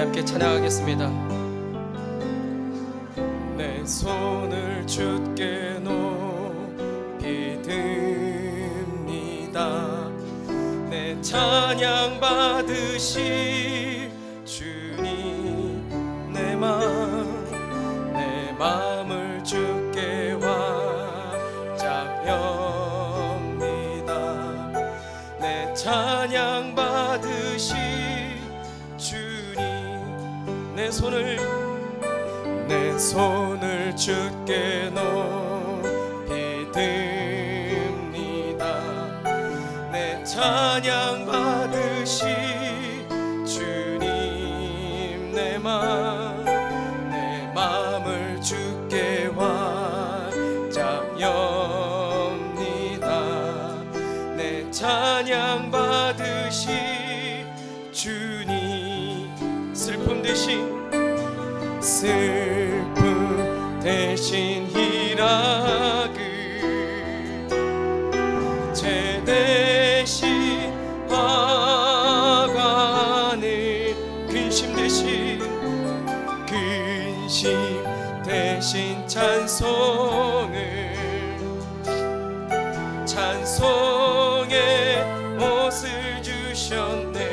함께 찬양하겠습니다. 내 손을 주께 높이 듭니다. 내 찬양 받으실 주님, 내 마음을 주께 활짝 엽니다. 내 찬양 받으실 주님, 내 손을 주께 높이 듭니다. 내 찬양 받으실 주님, 내 마음을 주께 활짝 엽니다. 내 찬양 받으실 주님, 슬픔 대신 희락을 죄 대신 화관을 근심 대신 찬송의 옷을 주셨네.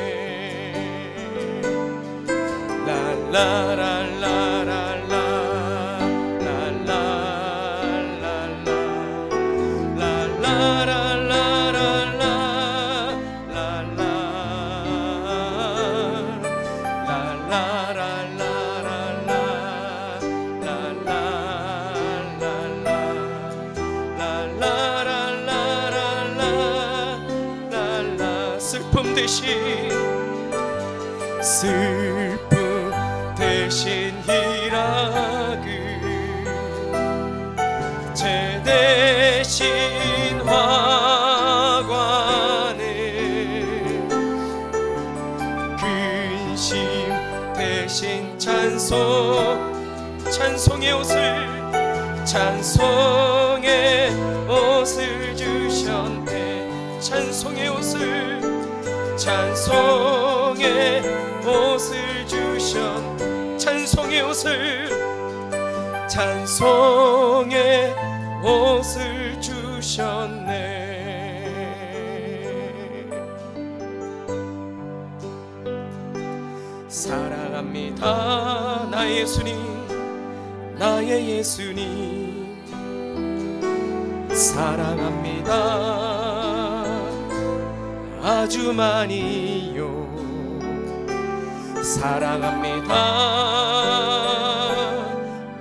슬픔 대신 희락을 죄 대신 화관을 근심 대신 찬송의 옷을 주셨네. 찬송의 옷을 주셨네. 찬송의 옷을 주셨네. 사랑합니다 나의 예수님, 사랑합니다 아주 많이요. 사랑합니다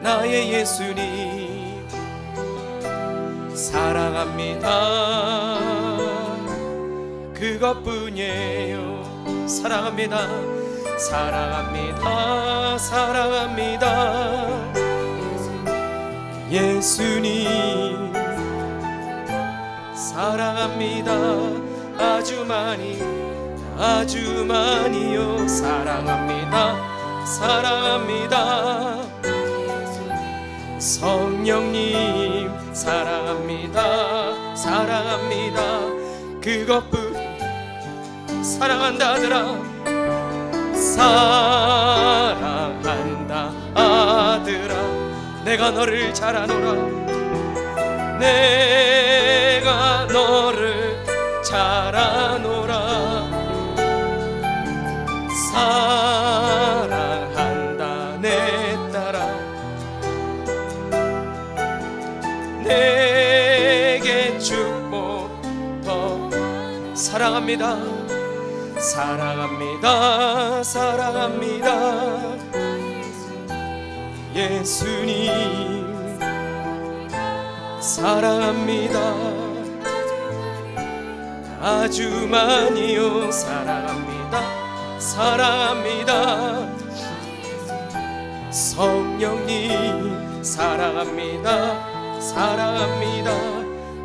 나의 예수님, 사랑합니다 그것뿐이에요. 사랑합니다 예수님, 사랑합니다 아주 많이요. 사랑합니다 성령님, 사랑합니다 그것뿐. 사랑한다 아들아, 사랑한다 아들아, 내가 너를 잘 아노라. 내가 너를 잘 아노라. 사랑한다 내 딸아, 내게 축복 더. 사랑합니다 예수님, 사랑합니다 아주 많이요. 사랑합니다 성령님, 사랑합니다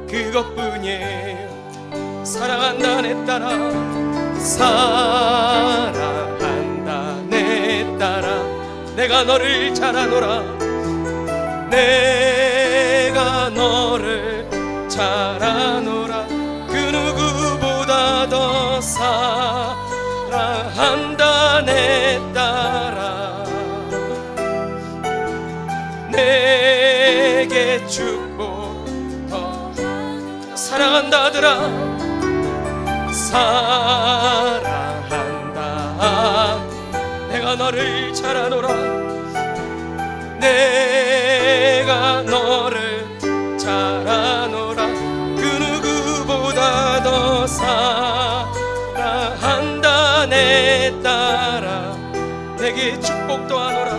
그것뿐이에요. 사랑한다 내 딸아, 사랑한다 내 딸아, 내가 너를 잘 아노라. 내가 너를 잘 아노라. 그 누구보다 더 사랑한다 내 딸아. 축복 더 사랑한다 아들아 사랑한다 내가 너를 잘 아노라 내가 너를 잘 아노라 그 누구보다 더 사랑한다 내 딸아 내게 축복 더하노라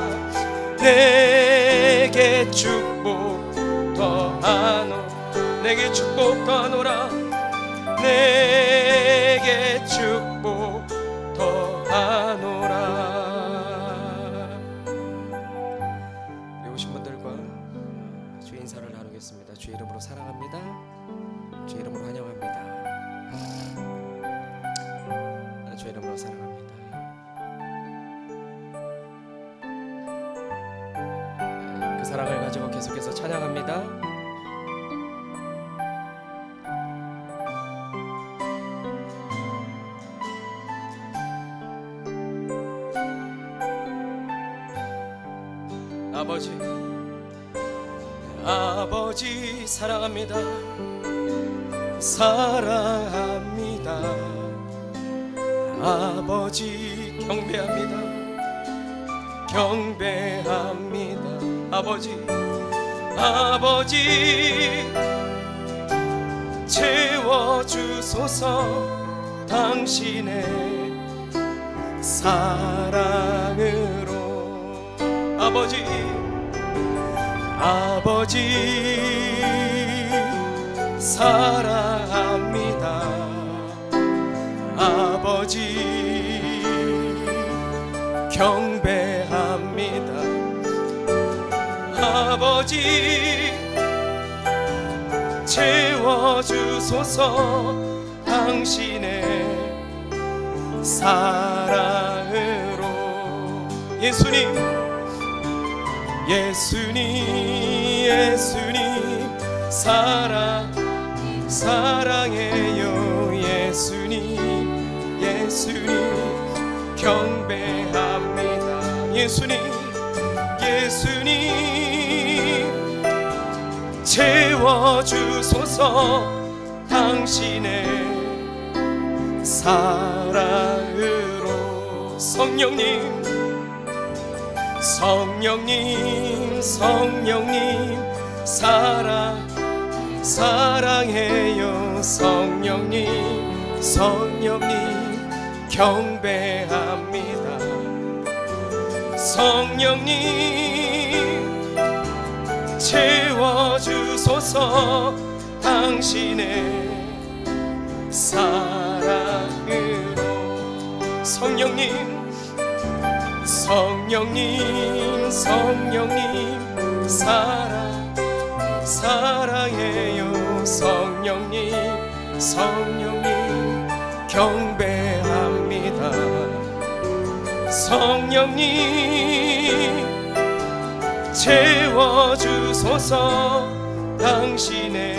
내게 축복 더하노 내게 축복 더하노라 내게 축복 더하노라 우리 오신 분들과 주의 인사를 나누겠습니다. 주의 이름으로 사랑합니다. 주의 이름으로 환영합니다. 주의 이름으로 사랑합니다. 그 사랑을 가지고 계속해서 찬양합니다. 아버지 사랑합니다. 사랑합니다. 아버지 경배합니다. 경배합니다. 아버지 채워주소서 당신의 사랑으로 아버지 사랑합니다. 아버지 경배합니다. 아버지 채워주소서 당신의 사랑으로 예수님 사랑해요 예수님 경배합니다. 예수님 채워주소서 당신의 사랑으로 성령님 사랑해요 성령님 경배합니다. 성령님 채워주소서 당신의 사랑으로 성령님 사랑해요 성령님 경배합니다. 성령님 채워주소서 당신의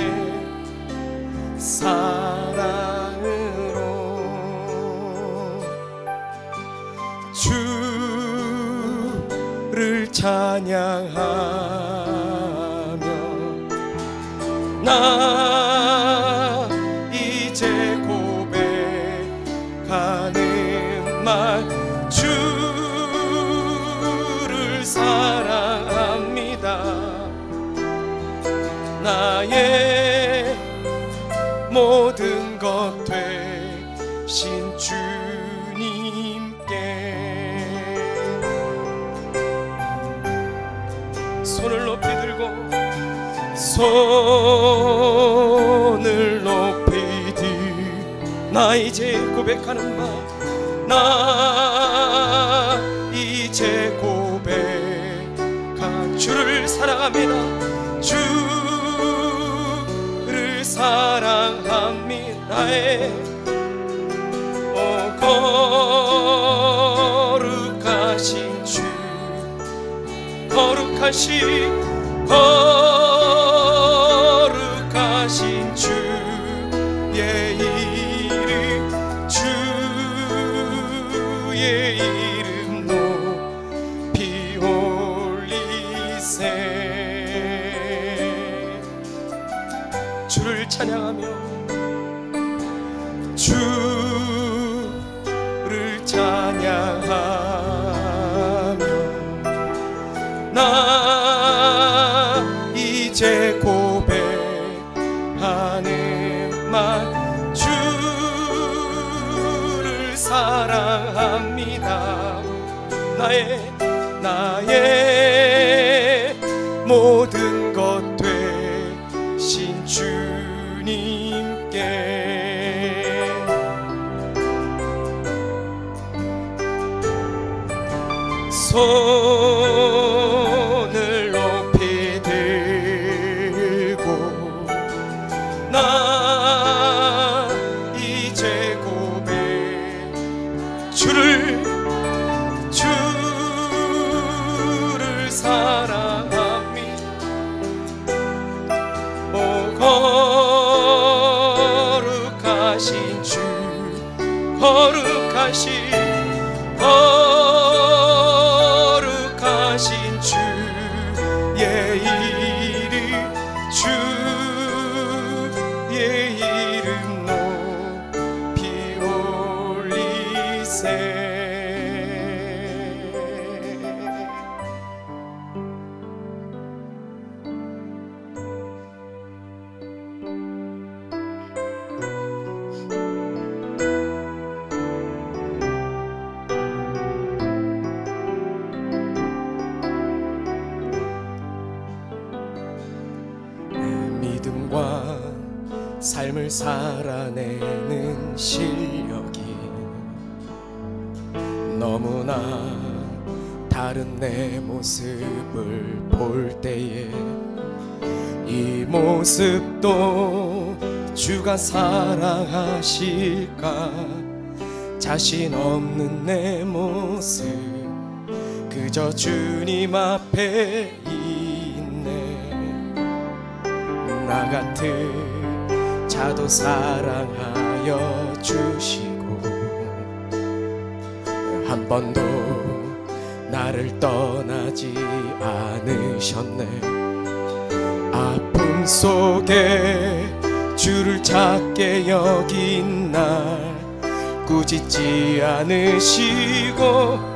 사랑으로 주를 찬양하며 나 이제 고백하는 말 주를 사랑합니다. 나의 모든 것 되신 주님께 손을 높이 들고 손을 높이 들 나 이제 고백하는 말 나 이제 고백한 주를 사랑합니다. 주를 사랑합니다. 나의 거룩하신 주 거룩하신 주의 이름 주의 이름 높이 올리세 나의 모든 것 되신 주님께 손을 높이 들고 나 이제 고백 주를 사랑하니 오 거룩하신 주 거룩하신 주의 이름 주의 이름 높이 올리세 믿음과 삶을 살아내는 실력이 너무나 다른 내 모습을 볼 때에 이 모습도 주가 사랑하실까 자신 없는 내 모습 그저 주님 앞에 나 같은 자도 사랑하여 주시고 한 번도 나를 떠나지 않으셨네 아픔 속에 주를 찾게 여긴 날 꾸짖지 않으시고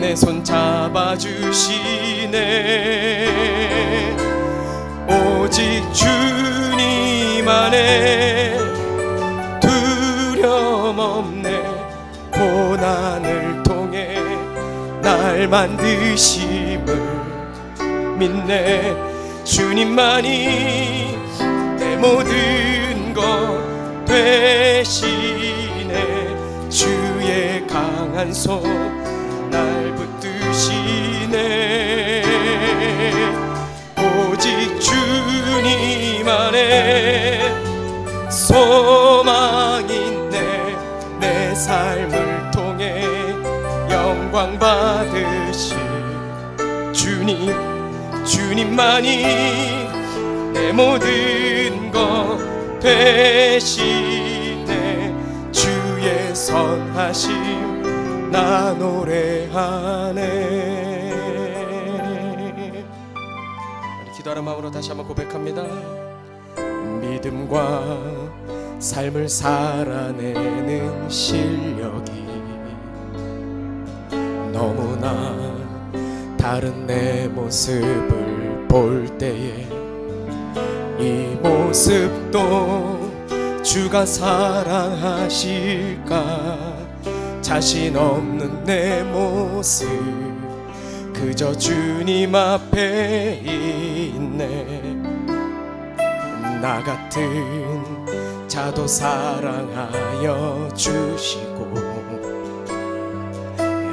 내 손 잡아주시네 오직 주님 안에 두려움 없네 고난을 통해 날 만드심을 믿네 주님만이 내 모든 것 되시네 주의 강한 손 날 붙드시네 오직 주님 안에 소망 있네 내 삶을 통해 영광 받으실 주님만이 내 모든 것 되시네 주의 선하심 나 노래하네 기도하는 마음으로 다시 한번 고백합니다. 믿음과 삶을 살아내는 실력이 너무나 다른 내 모습을 볼 때에 이 모습도 주가 사랑하실까 자신 없는 내 모습 그저 주님 앞에 있네 나 같은 자도 사랑하여 주시고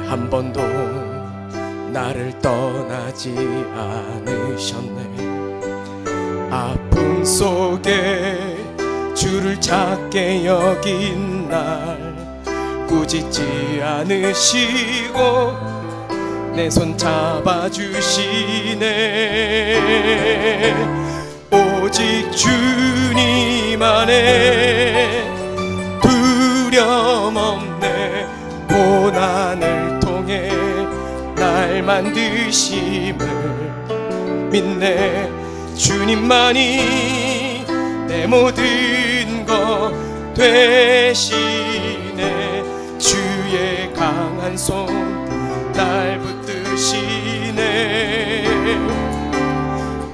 한 번도 나를 떠나지 않으셨네 아픔 속에 주를 찾게 여긴 날 꾸짖지 않으시고 내 손 잡아주시네 오직 주님 안에 두려움 없네 고난을 통해 날 만드심을 믿네 주님만이 내 모든 것 되시네 주의 강한 손 날 붙드시네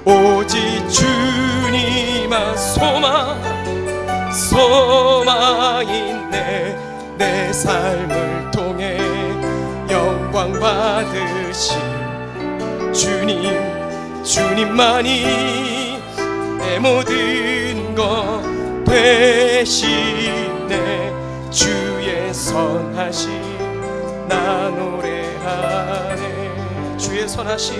오직 주님만 소망 있네 내 삶을 통해 받으신 주님만이 내 모든 것 되시네. 주의 선하심 나 노래하네. 주의 선하심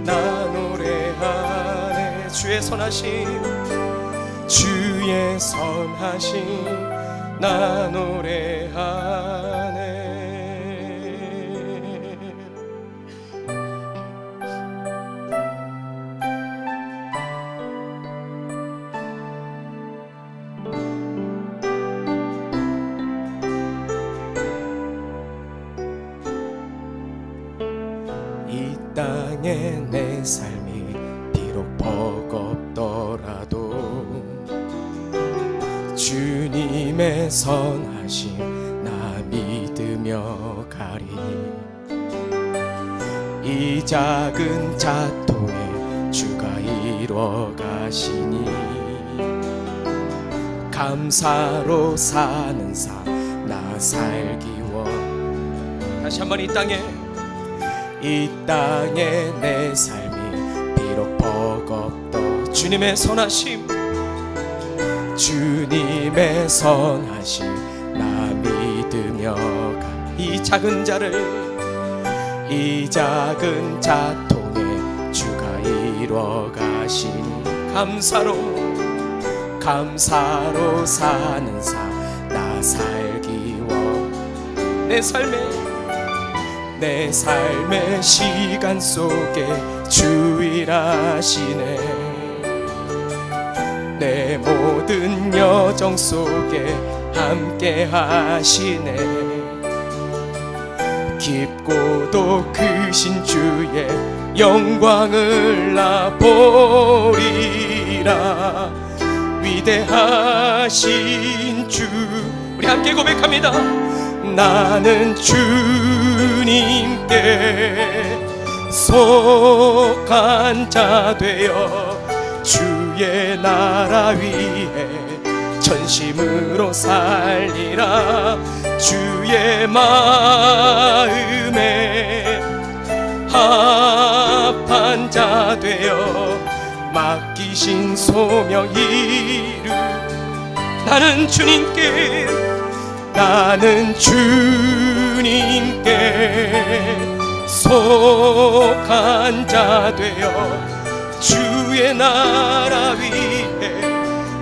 나 노래하네. 주의 선하심 나 노래하네. 이 땅에 내 삶이 비록 버겁더라도 주님의 선하심 나 믿으며 가리. 이 작은 자통에 주가 이뤄 가시니 감사로 사는 삶 나 살기 원. 다시 한번 이 땅에 내 삶이 비록 버겁도 주님의 선하심 나 믿으며 가. 이 작은 자통에 주가 이뤄 가시니 감사로 사는 삶 나 살기 원. 내 삶의 시간 속에 주 일하시네. 내 모든 여정 속에 함께 하시네. 깊고도 크신 주의 영광을 나 보리라. 위대하신 주 우리 함께 고백합니다. 나는 주님께 속한 자 되어 주의 나라 위에 전심으로 살리라. 주의 마음에 합한 자 되어 맡기신 소명 이루. 나는 주님께 속한 자 되어 주의 나라 위에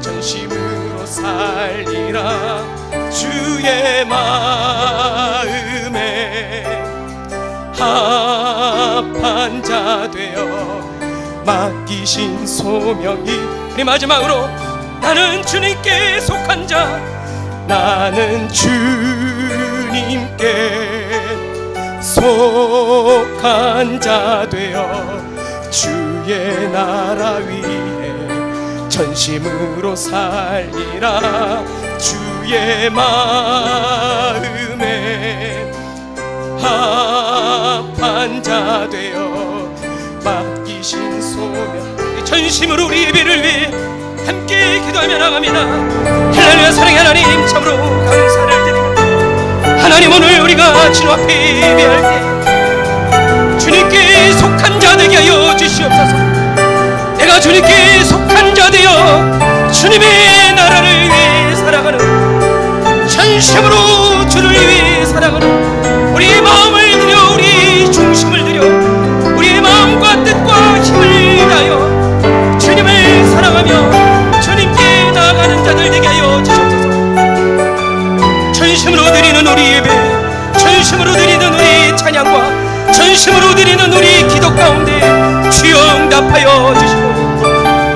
전심으로 살리라. 주의 마음에 합한 자 되어 맡기신 소명이. 우리 마지막으로 나는 주님께 속한 자, 나는 주님께 속한 자 되어 주의 나라 위에 전심으로 살리라. 주의 마음에 합한 자 되어 맡기신 소명. 전심으로 우리 예배를 위해 함께 기도하며 나갑니다. 할렐루야. 사랑의 하나님, 참으로 감사를 드립니다. 하나님, 오늘 우리가 주님 앞에 예배할 때 주님께 속한 자 되게 하여 주시옵소서. 내가 주님께 속한 자 되어 주님의 나라를 위해 살아가는, 전심으로 주를 위해 살아가는 우리의 마음을 들여, 우리 중심을 들여, 우리의 마음과 뜻과 힘을 다하여 주님을 사랑하며 주님께 나아가는 자들 되게 하여 주시옵소서. 전심으로 드리는 우리 예배, 전심으로 드리는 우리 찬양과 전심으로 드리는 우리 기도 가운데 주여 응답하여 주시고,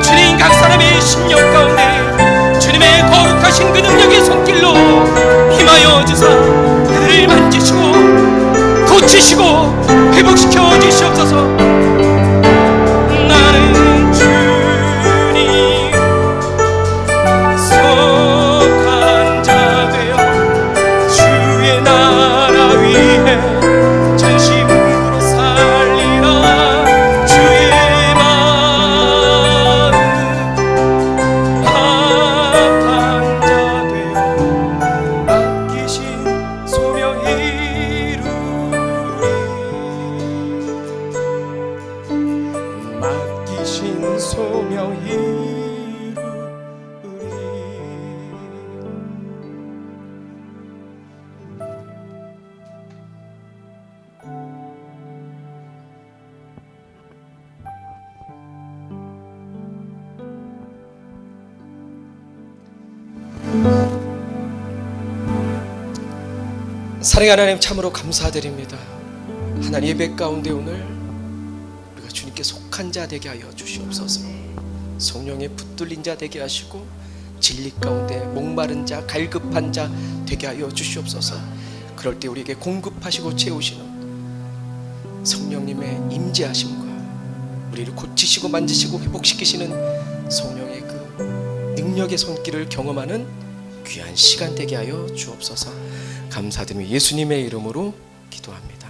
주님 각 사람의 심령 가운데 주님의 거룩하신 그 능력의 손길로 힘하여 주사 그들을 만지시고 고치시고 회복시켜 주시옵소서. 나는 주님 속한 자 되어 주의 나라 위에 전심으로 살리라. 주의 마음 합한 자 되어 맡기신 소명이 사랑하는 하나님, 참으로 감사드립니다. 하나님, 예배 가운데 오늘 우리가 주님께 속한 자 되게 하여 주시옵소서. 성령에 붙들린 자 되게 하시고 진리 가운데 목마른 자, 갈급한 자 되게 하여 주시옵소서. 그럴 때 우리에게 공급하시고 채우시는 성령님의 임재하심과 우리를 고치시고 만지시고 회복시키시는 성령의 그 능력의 손길을 경험하는 귀한 시간 되게 하여 주옵소서. 감사드리며 예수님의 이름으로 기도합니다.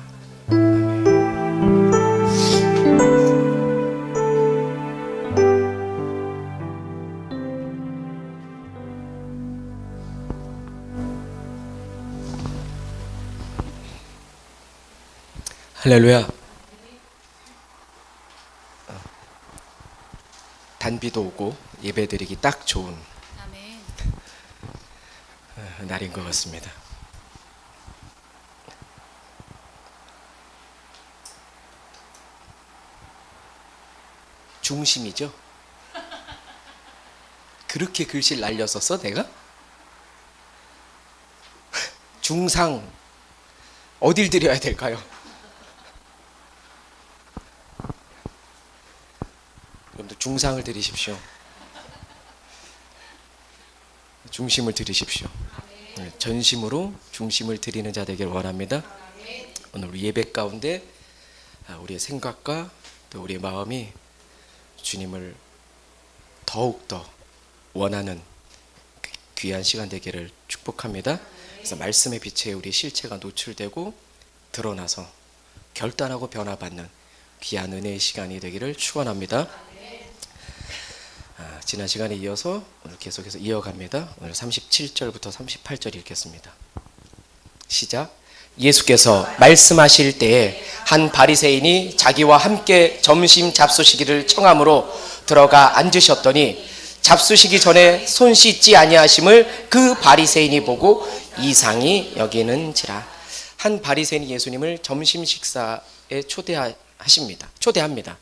할렐루야. 단비도 오고 예배드리기 딱 좋은 날인 것 같습니다. 중심이죠. 그렇게 글씨를 날렸었어 내가? 중상 어딜 드려야 될까요? 여러분들 중상을 드리십시오. 중심을 드리십시오. 전심으로 중심을 드리는 자 되길 원합니다. 오늘 우리 예배 가운데 우리의 생각과 또 우리의 마음이 주님을 더욱더 원하는 귀한 시간 되기를 축복합니다. 그래서 말씀의 빛에 우리 실체가 노출되고 드러나서 결단하고 변화받는 귀한 은혜의 시간이 되기를 축원합니다. 지난 시간에 이어서 오늘 계속해서 이어갑니다. 오늘 37절부터 38절 읽겠습니다. 시작. 예수께서 말씀하실 때에 한 바리새인이 자기와 함께 점심 잡수시기를 청함으로 들어가 앉으셨더니 잡수시기 전에 손 씻지 아니하심을 그 바리새인이 보고 이상히 여기는지라. 한 바리새인이 예수님을 점심 식사에 초대합니다.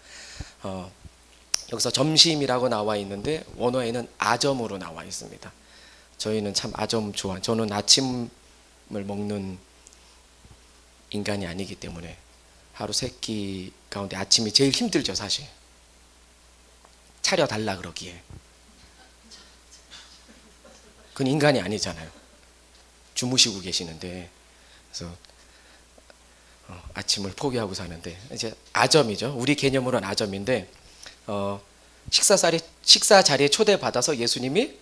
여기서 점심이라고 나와 있는데 원어에는 아점으로 나와 있습니다. 저희는 참 아점 좋아. 저는 아침을 먹는 인간이 아니기 때문에 하루 세 끼 가운데 아침이 제일 힘들죠, 사실. 차려달라 그러기에. 그건 인간이 아니잖아요. 주무시고 계시는데. 그래서 아침을 포기하고 사는데 이제 아점이죠. 우리 개념으로는 아점인데 식사 자리에 초대받아서 예수님이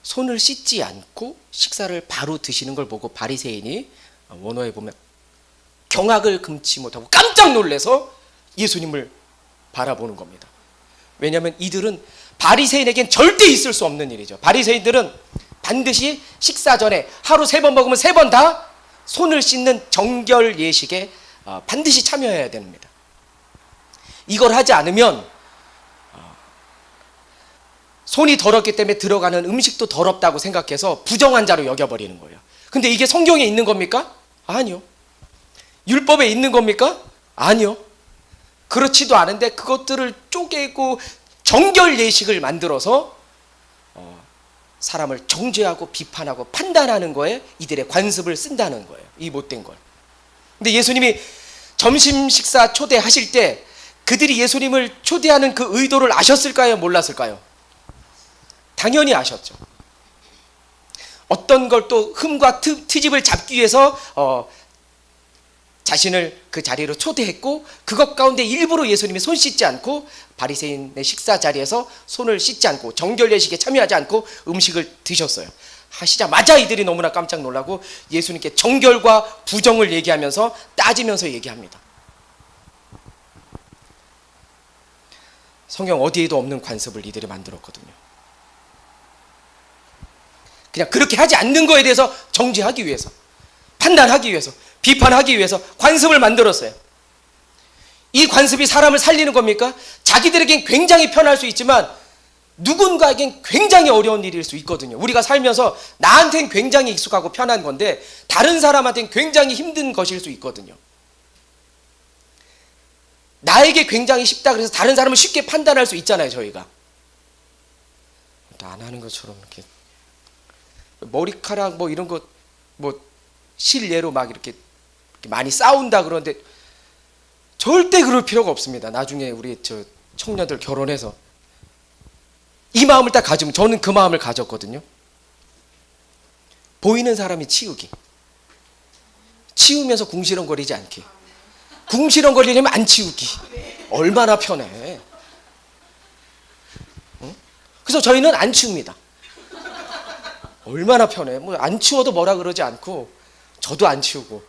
손을 씻지 않고 식사를 바로 드시는 걸 보고 바리새인이 원어에 보면 경악을 금치 못하고 깜짝 놀라서 예수님을 바라보는 겁니다. 왜냐하면 이들은 바리새인에겐 절대 있을 수 없는 일이죠. 바리새인들은 반드시 식사 전에 하루 3번 먹으면 3번 다 손을 씻는 정결 예식에 반드시 참여해야 됩니다. 이걸 하지 않으면 손이 더럽기 때문에 들어가는 음식도 더럽다고 생각해서 부정한 자로 여겨버리는 거예요. 근데 이게 성경에 있는 겁니까? 아니요. 율법에 있는 겁니까? 아니요. 그렇지도 않은데 그것들을 쪼개고 정결 예식을 만들어서 사람을 정죄하고 비판하고 판단하는 거에 이들의 관습을 쓴다는 거예요. 이 못된 걸. 근데 예수님이 점심 식사 초대하실 때 그들이 예수님을 초대하는 그 의도를 아셨을까요? 몰랐을까요? 당연히 아셨죠. 어떤 걸 또 흠과 트집을 잡기 위해서 자신을 그 자리로 초대했고 그것 가운데 일부러 예수님이 손 씻지 않고 바리새인의 식사 자리에서 손을 씻지 않고 정결 예식에 참여하지 않고 음식을 드셨어요. 하시자마자 이들이 너무나 깜짝 놀라고 예수님께 정결과 부정을 얘기하면서 따지면서 얘기합니다. 성경 어디에도 없는 관습을 이들이 만들었거든요. 그냥 그렇게 하지 않는 거에 대해서 정죄하기 위해서, 판단하기 위해서, 비판하기 위해서 관습을 만들었어요. 이 관습이 사람을 살리는 겁니까? 자기들에겐 굉장히 편할 수 있지만 누군가에겐 굉장히 어려운 일일 수 있거든요. 우리가 살면서 나한테는 굉장히 익숙하고 편한 건데 다른 사람한테는 굉장히 힘든 것일 수 있거든요. 나에게 굉장히 쉽다 그래서 다른 사람을 쉽게 판단할 수 있잖아요, 저희가. 안 하는 것처럼 이렇게 머리카락 뭐 이런 거 뭐 실례로 막 이렇게 많이 싸운다 그러는데 절대 그럴 필요가 없습니다. 나중에 우리 저 청년들 결혼해서 이 마음을 딱 가지면, 저는 그 마음을 가졌거든요. 보이는 사람이 치우기, 치우면서 궁시렁거리지 않기. 궁시렁거리려면 안 치우기. 얼마나 편해. 응? 그래서 저희는 안 치웁니다. 얼마나 편해. 뭐 안 치워도 뭐라 그러지 않고, 저도 안 치우고.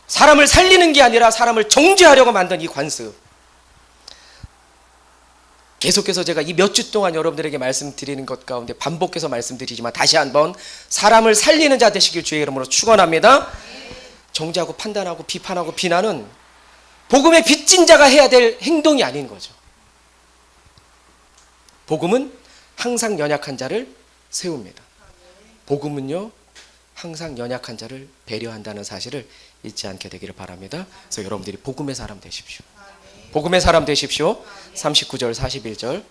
사람을 살리는 게 아니라 사람을 정죄하려고 만든 이 관습. 계속해서 제가 이 몇 주 동안 여러분들에게 말씀드리는 것 가운데 반복해서 말씀드리지만 다시 한번 사람을 살리는 자 되시길 주의 이름으로 축원합니다. 정죄하고 판단하고 비판하고 비난은 복음의 빚진 자가 해야 될 행동이 아닌 거죠. 복음은 항상 연약한 자를 세웁니다. 복음은요, 항상 연약한 자를 배려한다는 사실을 잊지 않게 되기를 바랍니다. 그래서 여러분들이 복음의 사람 되십시오. 복음의 사람 되십시오. 39절 41절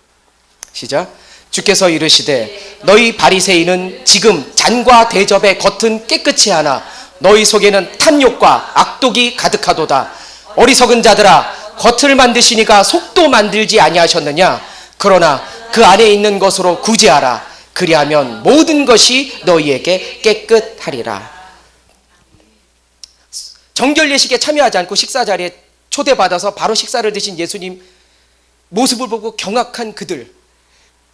시작. 주께서 이르시되 너희 바리새인은 지금 잔과 대접의 겉은 깨끗이 하나 너희 속에는 탐욕과 악독이 가득하도다. 어리석은 자들아, 겉을 만드시니가 속도 만들지 아니하셨느냐? 그러나 그 안에 있는 것으로 구제하라. 그리하면 모든 것이 너희에게 깨끗하리라. 정결 예식에 참여하지 않고 식사 자리에 초대받아서 바로 식사를 드신 예수님 모습을 보고 경악한 그들,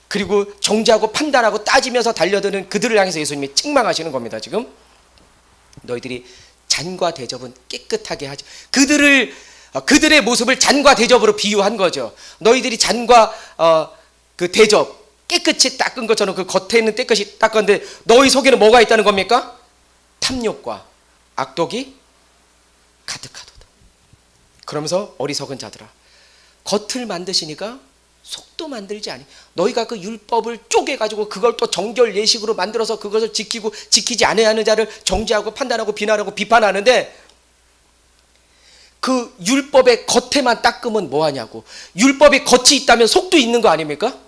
그리고 정죄하고 판단하고 따지면서 달려드는 그들을 향해서 예수님이 책망하시는 겁니다. 지금 너희들이 잔과 대접은 깨끗하게 하지. 그들의 모습을 잔과 대접으로 비유한 거죠. 너희들이 잔과 그 대접 깨끗이 닦은 것처럼 그 겉에 있는 깨끗이 닦았는데 너희 속에는 뭐가 있다는 겁니까? 탐욕과 악독이 가득하도다. 그러면서 어리석은 자들아, 겉을 만드시니까 속도 만들지 아니. 너희가 그 율법을 쪼개가지고 그걸 또 정결 예식으로 만들어서 그것을 지키고 지키지 아니하는 하는 자를 정죄하고 판단하고 비난하고 비판하는데, 그 율법의 겉에만 닦으면 뭐하냐고. 율법이 겉이 있다면 속도 있는 거 아닙니까?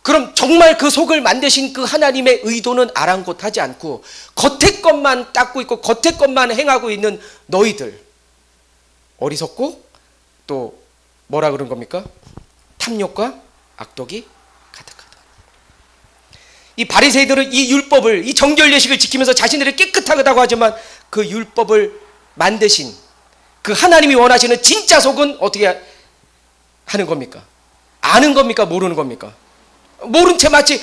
그럼 정말 그 속을 만드신 그 하나님의 의도는 아랑곳하지 않고 겉에 것만 닦고 있고 겉에 것만 행하고 있는 너희들, 어리석고 또 뭐라 그런 겁니까? 탐욕과 악독이 가득하다. 이 바리새이들은 이 율법을, 이 정결 예식을 지키면서 자신들이 깨끗하다고 하지만 그 율법을 만드신 그 하나님이 원하시는 진짜 속은 어떻게 하는 겁니까? 아는 겁니까? 모르는 겁니까? 모른 채 마치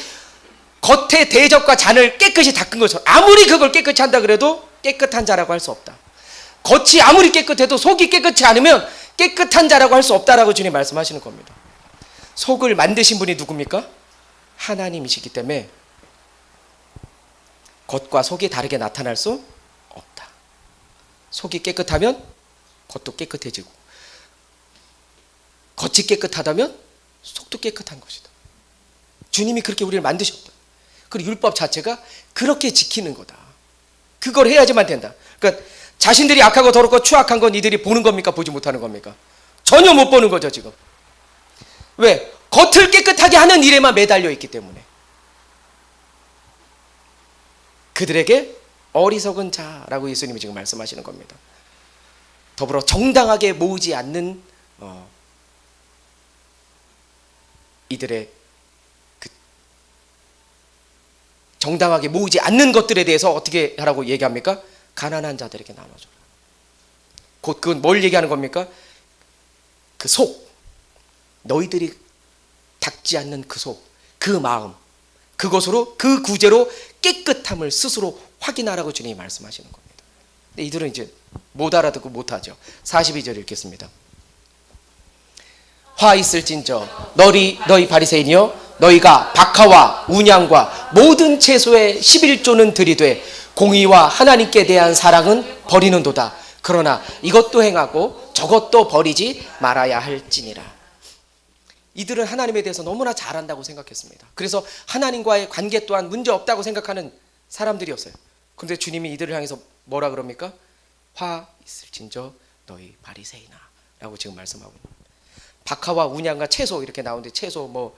겉에 대접과 잔을 깨끗이 닦은 것처럼, 아무리 그걸 깨끗이 한다 그래도 깨끗한 자라고 할 수 없다. 겉이 아무리 깨끗해도 속이 깨끗지 않으면 깨끗한 자라고 할 수 없다라고 주님 말씀하시는 겁니다. 속을 만드신 분이 누굽니까? 하나님이시기 때문에 겉과 속이 다르게 나타날 수 없다. 속이 깨끗하면 겉도 깨끗해지고, 겉이 깨끗하다면 속도 깨끗한 것이다. 주님이 그렇게 우리를 만드셨다. 그리고 율법 자체가 그렇게 지키는 거다. 그걸 해야지만 된다. 그러니까 자신들이 악하고 더럽고 추악한 건 이들이 보는 겁니까? 보지 못하는 겁니까? 전혀 못 보는 거죠 지금. 왜? 겉을 깨끗하게 하는 일에만 매달려 있기 때문에. 그들에게 어리석은 자라고 예수님이 지금 말씀하시는 겁니다. 더불어 정당하게 모으지 않는 이들의 정당하게 모으지 않는 것들에 대해서 어떻게 하라고 얘기합니까? 가난한 자들에게 나눠줘라. 곧 그건 뭘 얘기하는 겁니까? 그 속, 너희들이 닦지 않는 그 속, 그 마음, 그것으로, 그 구제로 깨끗함을 스스로 확인하라고 주님이 말씀하시는 겁니다. 근데 이들은 이제 못 알아듣고 못하죠. 42절 읽겠습니다. 화 있을진저 너희 바리새인이여, 너희가 박하와 운양과 모든 채소의 11조는 들이되 공의와 하나님께 대한 사랑은 버리는도다. 그러나 이것도 행하고 저것도 버리지 말아야 할지니라. 이들은 하나님에 대해서 너무나 잘한다고 생각했습니다. 그래서 하나님과의 관계 또한 문제 없다고 생각하는 사람들이었어요. 그런데 주님이 이들을 향해서 뭐라 그럽니까? 화 있을진저 너희 바리새인아 라고 지금 말씀하고 있습니다. 박하와 운양과 채소 이렇게 나오는데, 채소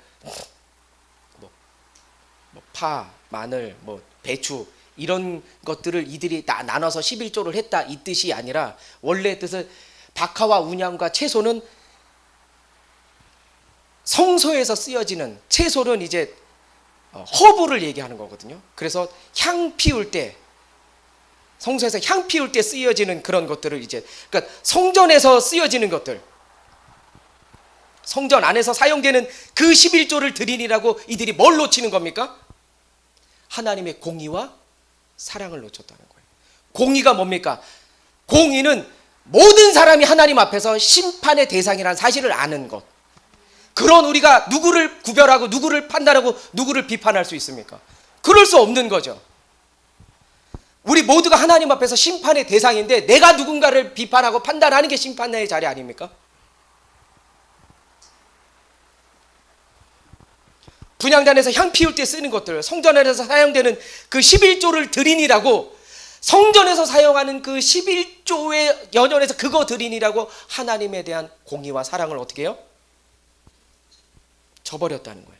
파, 마늘, 뭐 배추 이런 것들을 이들이 나눠서 11조를 했다 이 뜻이 아니라 원래 뜻은 박하와 운양과 채소는 성소에서 쓰여지는 채소는 이제 허브를 얘기하는 거거든요. 그래서 향 피울 때 성소에서 향 피울 때 쓰여지는 그런 것들을 이제 그러니까 성전에서 쓰여지는 것들 성전 안에서 사용되는 그 11조를 드리니라고 이들이 뭘 놓치는 겁니까? 하나님의 공의와 사랑을 놓쳤다는 거예요. 공의가 뭡니까? 공의는 모든 사람이 하나님 앞에서 심판의 대상이라는 사실을 아는 것. 그런 우리가 누구를 구별하고 누구를 판단하고 누구를 비판할 수 있습니까? 그럴 수 없는 거죠. 우리 모두가 하나님 앞에서 심판의 대상인데 내가 누군가를 비판하고 판단하는 게 심판의 자리 아닙니까? 분향단에서 향 피울 때 쓰는 것들, 성전 안에서 사용되는 그 11조를 드리니라고 성전에서 사용하는 그 11조의 연연해서 그거 드리니라고 하나님에 대한 공의와 사랑을 어떻게 해요? 저버렸다는 거예요.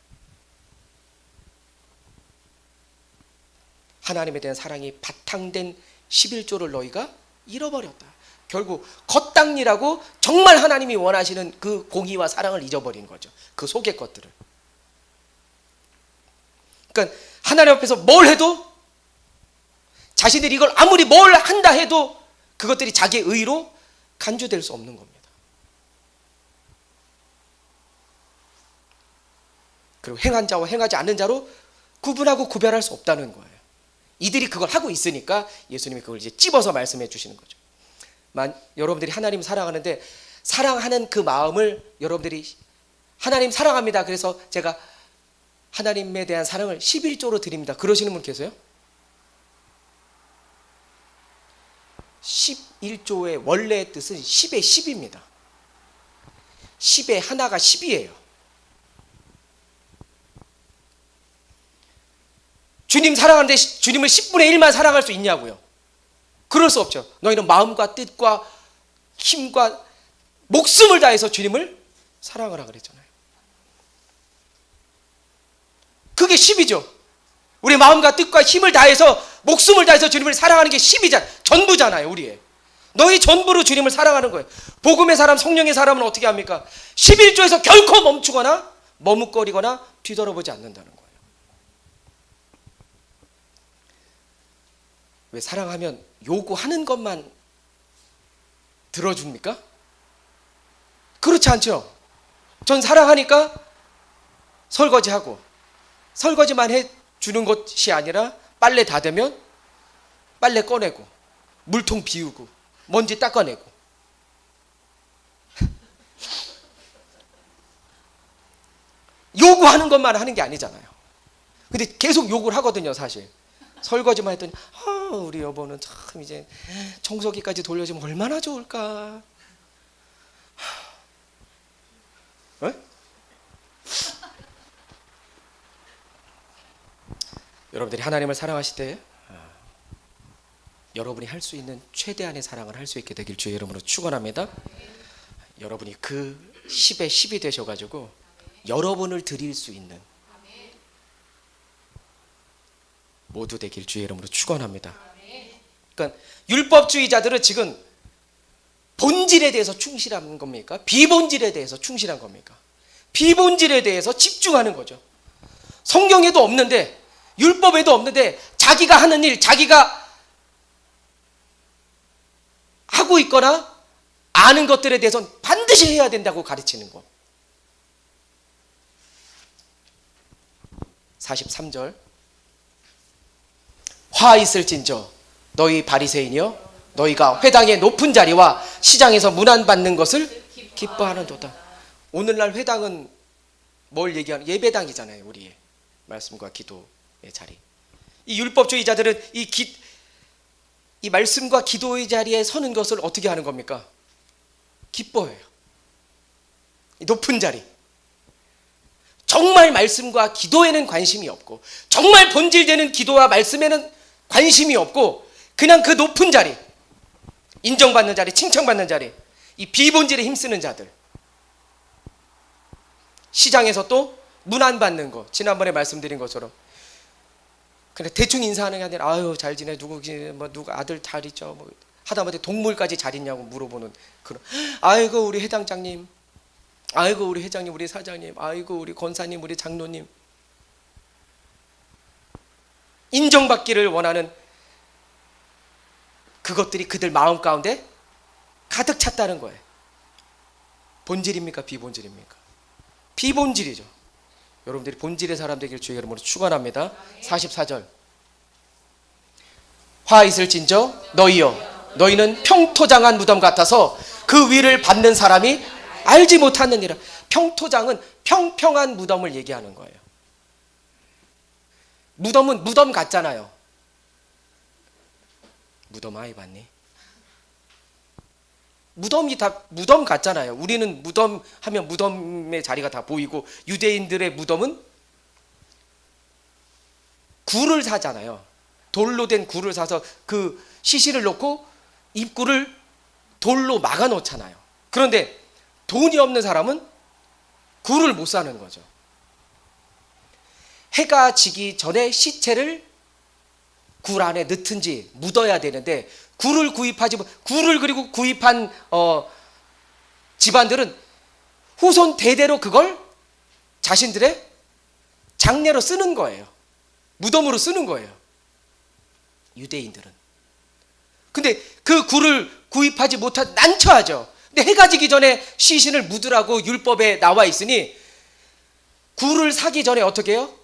하나님에 대한 사랑이 바탕된 11조를 너희가 잃어버렸다. 결국 겉당니라고 정말 하나님이 원하시는 그 공의와 사랑을 잊어버린 거죠. 그 속의 것들을. 그러니까 하나님 앞에서 뭘 해도 자신들이 이걸 아무리 뭘 한다 해도 그것들이 자기의 의로 간주될 수 없는 겁니다. 그리고 행한 자와 행하지 않는 자로 구분하고 구별할 수 없다는 거예요. 이들이 그걸 하고 있으니까 예수님이 그걸 이제 찝어서 말씀해 주시는 거죠. 여러분들이 하나님 사랑하는데 사랑하는 그 마음을 여러분들이 하나님 사랑합니다. 그래서 제가 하나님에 대한 사랑을 11조로 드립니다. 그러시는 분 계세요? 11조의 원래의 뜻은 10의 10입니다. 10의 하나가 10이에요. 주님 사랑하는데 주님을 10분의 1만 사랑할 수 있냐고요? 그럴 수 없죠. 너희는 마음과 뜻과 힘과 목숨을 다해서 주님을 사랑하라 그랬잖아요. 그게 10이죠. 우리 마음과 뜻과 힘을 다해서 목숨을 다해서 주님을 사랑하는 게 10이잖아요. 전부잖아요. 우리의. 너희 전부로 주님을 사랑하는 거예요. 복음의 사람, 성령의 사람은 어떻게 합니까? 11조에서 결코 멈추거나 머뭇거리거나 뒤돌아보지 않는다는 거예요. 왜 사랑하면 요구하는 것만 들어줍니까? 그렇지 않죠. 전 사랑하니까 설거지하고 설거지만 해주는 것이 아니라 빨래 다 되면 빨래 꺼내고 물통 비우고 먼지 닦아내고 요구하는 것만 하는 게 아니잖아요. 근데 계속 요구를 하거든요. 사실 설거지만 했더니 우리 여보는 참 이제 청소기까지 돌려주면 얼마나 좋을까. 에? 여러분들이 하나님을 사랑하실 때 여러분이 할 수 있는 최대한의 사랑을 할 수 있게 되길 주의 이름으로 축원합니다. 여러분이 그 10에 10이 되셔가지고 여러분을 드릴 수 있는 모두 되길 주의 이름으로 축원합니다. 그러니까 율법주의자들은 지금 본질에 대해서 충실한 겁니까? 비본질에 대해서 충실한 겁니까? 비본질에 대해서 집중하는 거죠. 성경에도 없는데 율법에도 없는데 자기가 하는 일, 자기가 하고 있거나 아는 것들에 대해서는 반드시 해야 된다고 가르치는 것. 43절 화 있을진저 너희 바리새인이여 너희가 회당의 높은 자리와 시장에서 문안받는 것을 기뻐하는도다. 오늘날 회당은 뭘 얘기하는? 예배당이잖아요. 우리의 말씀과 기도의 자리. 이 율법주의자들은 이 말씀과 기도의 자리에 서는 것을 어떻게 하는 겁니까? 기뻐해요. 높은 자리. 정말 말씀과 기도에는 관심이 없고 정말 본질되는 기도와 말씀에는 관심이 없고 그냥 그 높은 자리, 인정받는 자리, 칭찬받는 자리, 이 비본질에 힘쓰는 자들. 시장에서 또 문안 받는 거, 지난번에 말씀드린 것처럼 그냥 대충 인사하는 게 아니라 아유 잘 지내, 누가 아들 잘 있죠, 뭐 하다못해 동물까지 잘 있냐고 물어보는 그런. 아이고 우리 회장장님, 아이고 우리 회장님, 우리 사장님, 아이고 우리 권사님, 우리 장로님. 인정받기를 원하는 그것들이 그들 마음 가운데 가득 찼다는 거예요. 본질입니까? 비본질입니까? 비본질이죠. 여러분들이 본질의 사람 되기를 주의 이름으로 축원합니다. 44절. 화 있을진저 너희여, 너희는 평토장한 무덤 같아서 그 위를 받는 사람이 알지 못하느니라. 평토장은 평평한 무덤을 얘기하는 거예요. 무덤은 무덤 같잖아요. 무덤 아이 봤니? 무덤이 다 무덤 같잖아요. 우리는 무덤 하면 무덤의 자리가 다 보이고, 유대인들의 무덤은 굴을 사잖아요. 돌로 된 굴을 사서 그 시신을 놓고 입구를 돌로 막아 놓잖아요. 그런데 돈이 없는 사람은 굴을 못 사는 거죠. 해가 지기 전에 시체를 굴 안에 넣든지 묻어야 되는데, 굴을 그리고 구입한 집안들은 후손 대대로 그걸 자신들의 장례로 쓰는 거예요. 무덤으로 쓰는 거예요. 유대인들은. 근데 그 굴을 구입하지 못한 난처하죠. 근데 해가 지기 전에 시신을 묻으라고 율법에 나와 있으니, 굴을 사기 전에 어떻게 해요?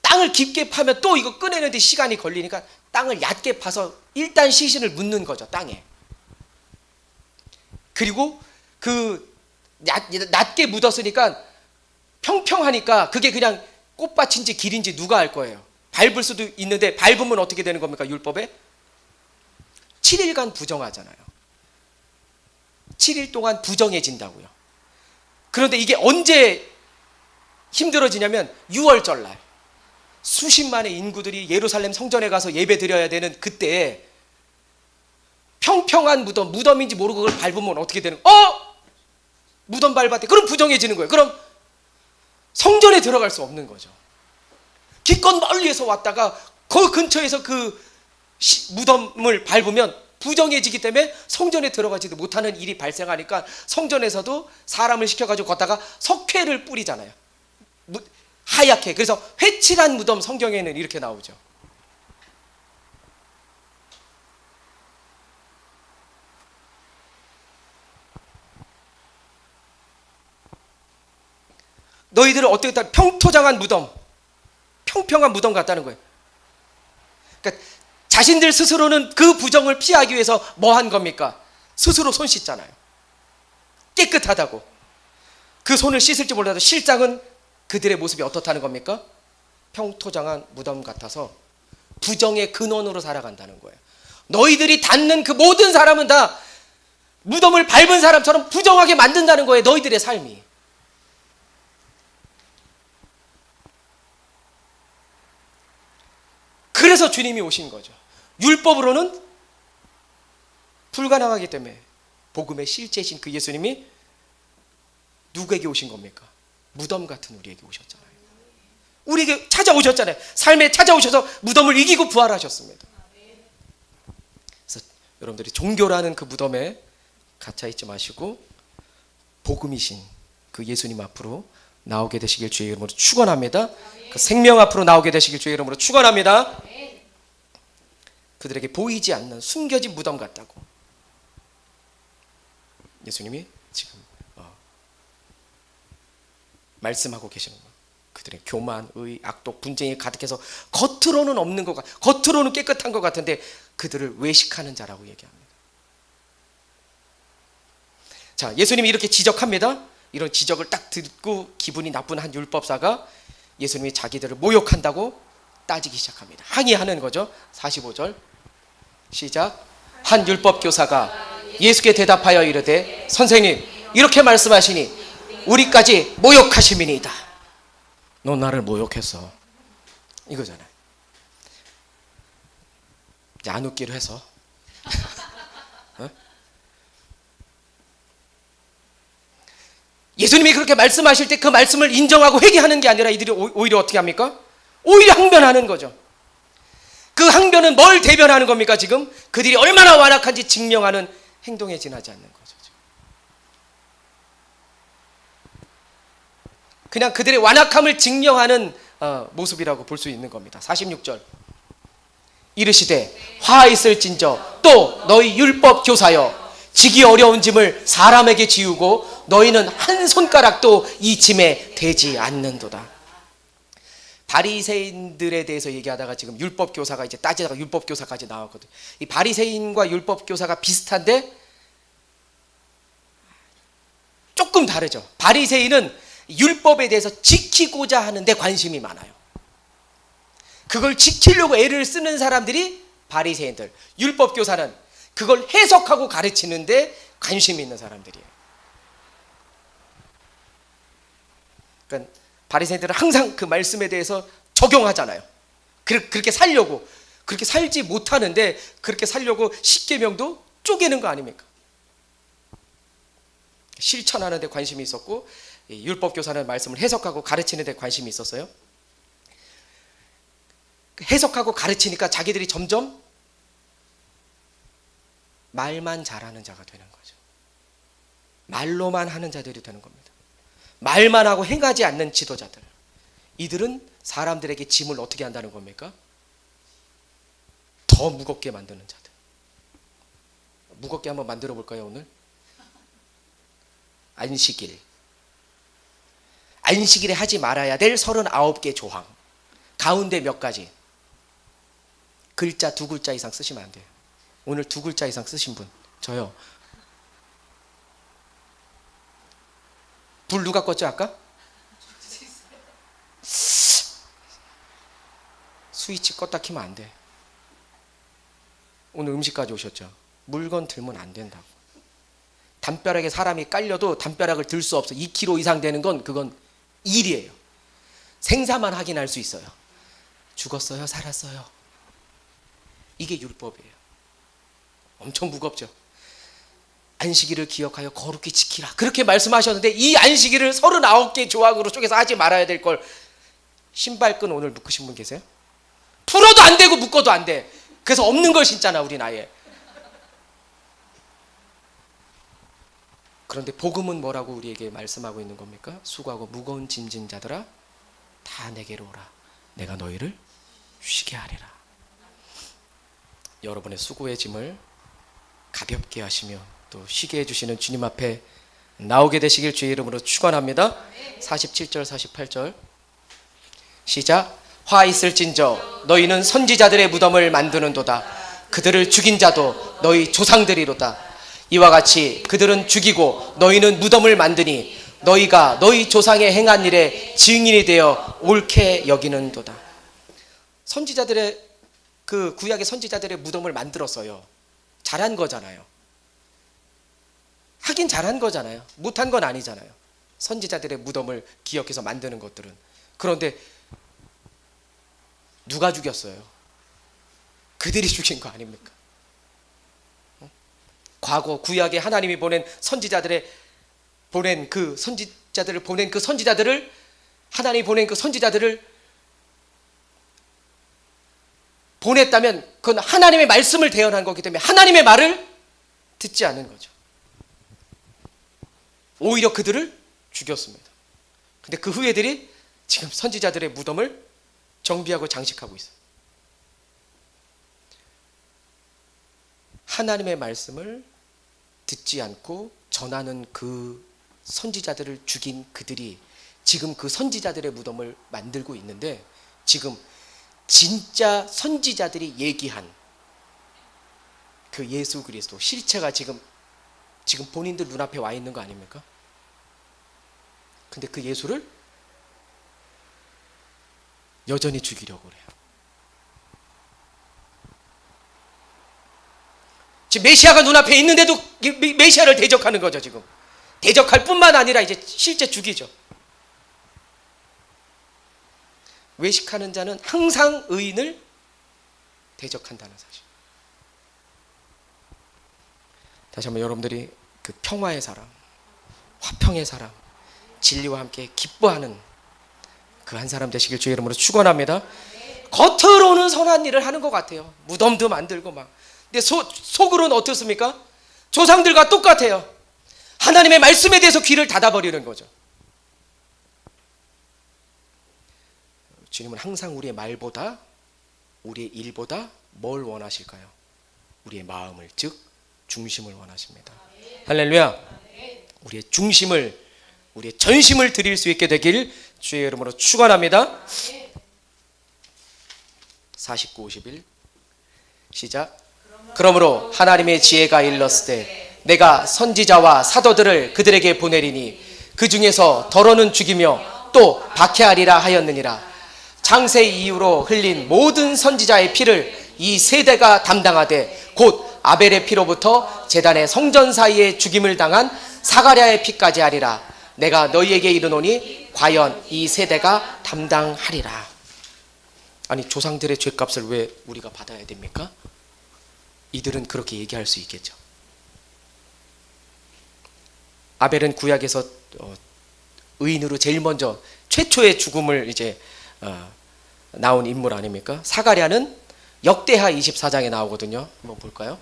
땅을 깊게 파면 또 이거 꺼내는데 시간이 걸리니까 땅을 얕게 파서 일단 시신을 묻는 거죠, 땅에. 그리고 그 낮게 묻었으니까 평평하니까 그게 그냥 꽃밭인지 길인지 누가 알 거예요. 밟을 수도 있는데, 밟으면 어떻게 되는 겁니까? 율법에 7일간 부정하잖아요. 7일 동안 부정해진다고요. 그런데 이게 언제 힘들어지냐면 6월절 날 수십만의 인구들이 예루살렘 성전에 가서 예배 드려야 되는 그때에 평평한 무덤인지 모르고 그걸 밟으면 어떻게 되는 거예요? 무덤 밟았대. 그럼 부정해지는 거예요. 그럼 성전에 들어갈 수 없는 거죠. 기껏 멀리에서 왔다가 그 근처에서 그 무덤을 밟으면 부정해지기 때문에 성전에 들어가지도 못하는 일이 발생하니까, 성전에서도 사람을 시켜가지고 걷다가 석회를 뿌리잖아요. 하얗게. 그래서 회칠한 무덤, 성경에는 이렇게 나오죠. 너희들은 어떻게 다 평토장한 무덤, 평평한 무덤 같다는 거예요. 그러니까 자신들 스스로는 그 부정을 피하기 위해서 뭐 한 겁니까? 스스로 손 씻잖아요. 깨끗하다고. 그 손을 씻을지 몰라도 실상은 그들의 모습이 어떻다는 겁니까? 평토장한 무덤 같아서 부정의 근원으로 살아간다는 거예요. 너희들이 닿는 그 모든 사람은 다 무덤을 밟은 사람처럼 부정하게 만든다는 거예요. 너희들의 삶이. 그래서 주님이 오신 거죠. 율법으로는 불가능하기 때문에 복음의 실제신 그 예수님이 누구에게 오신 겁니까? 무덤 같은 우리에게 오셨잖아요. 우리에게 찾아오셨잖아요. 삶에 찾아오셔서 무덤을 이기고 부활하셨습니다. 그래서 여러분들이 종교라는 그 무덤에 갇혀 있지 마시고 복음이신 그 예수님 앞으로 나오게 되시길 주의 이름으로 축원합니다. 그 생명 앞으로 나오게 되시길 주의 이름으로 축원합니다. 그들에게 보이지 않는 숨겨진 무덤 같다고 예수님이 지금 말씀하고 계시는 거예요. 그들의 교만, 의, 악독, 분쟁이 가득해서 겉으로는 없는 것 겉으로는 깨끗한 것 같은데 그들을 외식하는 자라고 얘기합니다. 자, 예수님이 이렇게 지적합니다. 이런 지적을 딱 듣고 기분이 나쁜 한 율법사가 예수님이 자기들을 모욕한다고 따지기 시작합니다. 항의하는 거죠. 45절 시작. 한 율법교사가 예수께 대답하여 이르되 선생님 이렇게 말씀하시니 우리까지 모욕하심이니이다. 너 나를 모욕했어 이거잖아요. 이제 안 웃기로 해서 예수님이 그렇게 말씀하실 때 그 말씀을 인정하고 회개하는 게 아니라 이들이 오히려 어떻게 합니까? 오히려 항변하는 거죠. 그 항변은 뭘 대변하는 겁니까? 지금 그들이 얼마나 완악한지 증명하는 행동에 지나지 않는 거죠. 그냥 그들의 완악함을 증명하는 모습이라고 볼 수 있는 겁니다. 46절 이르시되 화 있을진저 또 너희 율법 교사여 지기 어려운 짐을 사람에게 지우고 너희는 한 손가락도 이 짐에 대지 않는도다. 바리새인들에 대해서 얘기하다가 지금 율법 교사가 이제 따지다가 율법 교사까지 나왔거든요. 이 바리새인과 율법 교사가 비슷한데 조금 다르죠. 바리새인은 율법에 대해서 지키고자 하는데 관심이 많아요. 그걸 지키려고 애를 쓰는 사람들이 바리새인들. 율법 교사는 그걸 해석하고 가르치는데 관심이 있는 사람들이에요. 그러니까 바리새인들은 항상 그 말씀에 대해서 적용하잖아요. 그렇게 살려고. 그렇게 살지 못하는데 그렇게 살려고 십계명도 쪼개는 거 아닙니까? 실천하는 데 관심이 있었고 율법 교사는 말씀을 해석하고 가르치는 데 관심이 있었어요. 해석하고 가르치니까 자기들이 점점 말만 잘하는 자가 되는 거죠. 말로만 하는 자들이 되는 겁니다. 말만 하고 행하지 않는 지도자들. 이들은 사람들에게 짐을 어떻게 한다는 겁니까? 더 무겁게 만드는 자들. 무겁게 한번 만들어 볼까요, 오늘? 안식일. 안식일에 하지 말아야 될 39개 조항. 가운데 몇 가지? 글자 2글자 이상 쓰시면 안 돼요. 오늘 2글자 이상 쓰신 분. 저요. 불 누가 껐죠 아까? 스위치 껐다 키면 안 돼. 오늘 음식까지 오셨죠? 물건 들면 안 된다고. 담벼락에 사람이 깔려도 담벼락을 들 수 없어. 2kg 이상 되는 건 그건 일이에요. 생사만 확인할 수 있어요. 죽었어요? 살았어요? 이게 율법이에요. 엄청 무겁죠. 안식일을 기억하여 거룩히 지키라. 그렇게 말씀하셨는데 이 안식일을 39개 조항으로 쪼개서 하지 말아야 될 걸 신발끈 오늘 묶으신 분 계세요? 풀어도 안 되고 묶어도 안 돼. 그래서 없는 걸 신잖아 우린 아예. 그런데 복음은 뭐라고 우리에게 말씀하고 있는 겁니까? 수고하고 무거운 짐진 자들아 다 내게로 오라. 내가 너희를 쉬게 하리라. 여러분의 수고의 짐을 가볍게 하시며 또 쉬게 해주시는 주님 앞에 나오게 되시길 주의 이름으로 축원합니다. 47절 48절 시작. 화 있을진저 너희는 선지자들의 무덤을 만드는도다. 그들을 죽인 자도 너희 조상들이로다. 이와 같이 그들은 죽이고 너희는 무덤을 만드니 너희가 너희 조상의 행한 일에 증인이 되어 옳게 여기는도다. 선지자들의 그 구약의 선지자들의 무덤을 만들었어요. 잘한 거잖아요. 하긴 잘한 거잖아요. 못한 건 아니잖아요. 선지자들의 무덤을 기억해서 만드는 것들은. 그런데 누가 죽였어요? 그들이 죽인 거 아닙니까? 과거 구약에 하나님이 보낸 선지자들을 하나님이 보낸 그 선지자들을 보냈다면 그건 하나님의 말씀을 대언한 거기 때문에 하나님의 말을 듣지 않은 거죠. 오히려 그들을 죽였습니다. 근데 그 후예들이 지금 선지자들의 무덤을 정비하고 장식하고 있어요. 하나님의 말씀을 듣지 않고 전하는 그 선지자들을 죽인 그들이 지금 그 선지자들의 무덤을 만들고 있는데 지금 진짜 선지자들이 얘기한 그 예수 그리스도 실체가 지금 본인들 눈앞에 와 있는 거 아닙니까? 근데 그 예수를 여전히 죽이려고 그래요. 지금 메시아가 눈앞에 있는데도 메시아를 대적하는 거죠. 지금 대적할 뿐만 아니라 이제 실제 죽이죠. 외식하는 자는 항상 의인을 대적한다는 사실. 다시 한번 여러분들이 그 평화의 사람, 화평의 사람, 진리와 함께 기뻐하는 그 한 사람 되시길 주의 이름으로 축원합니다. 겉으로는 선한 일을 하는 것 같아요. 무덤도 만들고 막. 근데 속으로는 어떻습니까? 조상들과 똑같아요. 하나님의 말씀에 대해서 귀를 닫아버리는 거죠. 주님은 항상 우리의 말보다, 우리의 일보다 뭘 원하실까요? 우리의 마음을, 즉 중심을 원하십니다. 할렐루야. 우리의 중심을, 우리의 전심을 드릴 수 있게 되길 주의 이름으로 축원합니다. 49, 51 시작. 그러므로 하나님의 지혜가 일렀으되 내가 선지자와 사도들을 그들에게 보내리니 그 중에서 더러는 죽이며 또 박해하리라 하였느니라. 창세 이후로 흘린 모든 선지자의 피를 이 세대가 담당하되 곧 아벨의 피로부터 제단의 성전 사이에 죽임을 당한 사가랴의 피까지 하리라. 내가 너희에게 이르노니 과연 이 세대가 담당하리라. 아니, 조상들의 죄값을 왜 우리가 받아야 됩니까? 이들은 그렇게 얘기할 수 있겠죠. 아벨은 구약에서 의인으로 제일 먼저 최초의 죽음을 이제 나온 인물 아닙니까? 사가랴는 역대하 24장에 나오거든요. 한번 볼까요?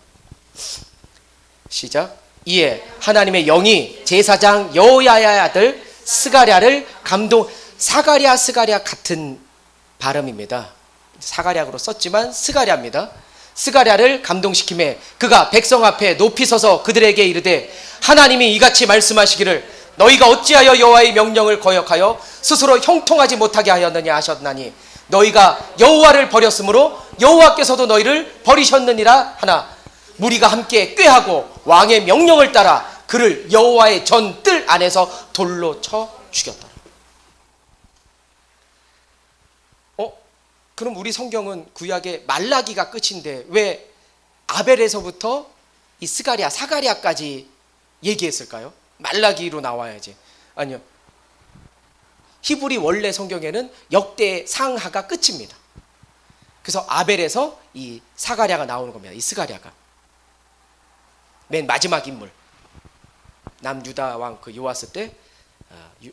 시작. 이에 하나님의 영이 제사장 여호야야의 아들 스가랴를 사가랴 같은 발음입니다. 사가랴로 썼지만 스가랴입니다. 스가랴를 감동시키매 그가 백성 앞에 높이 서서 그들에게 이르되 하나님이 이같이 말씀하시기를 너희가 어찌하여 여호와의 명령을 거역하여 스스로 형통하지 못하게 하였느냐 하셨나니 너희가 여호와를 버렸으므로 여호와께서도 너희를 버리셨느니라 하나 무리가 함께 꾀하고 왕의 명령을 따라 그를 여호와의 전 뜰 안에서 돌로 쳐 죽였더라. 그럼 우리 성경은 구약의 말라기가 끝인데 왜 아벨에서부터 이 스가랴, 사가랴까지 얘기했을까요? 말라기로 나와야지. 아니요. 히브리 원래 성경에는 역대 상하가 끝입니다. 그래서 아벨에서 이 사가랴가 나오는 겁니다. 이 스가랴가 맨 마지막 인물. 남유다 왕 그 요아스 때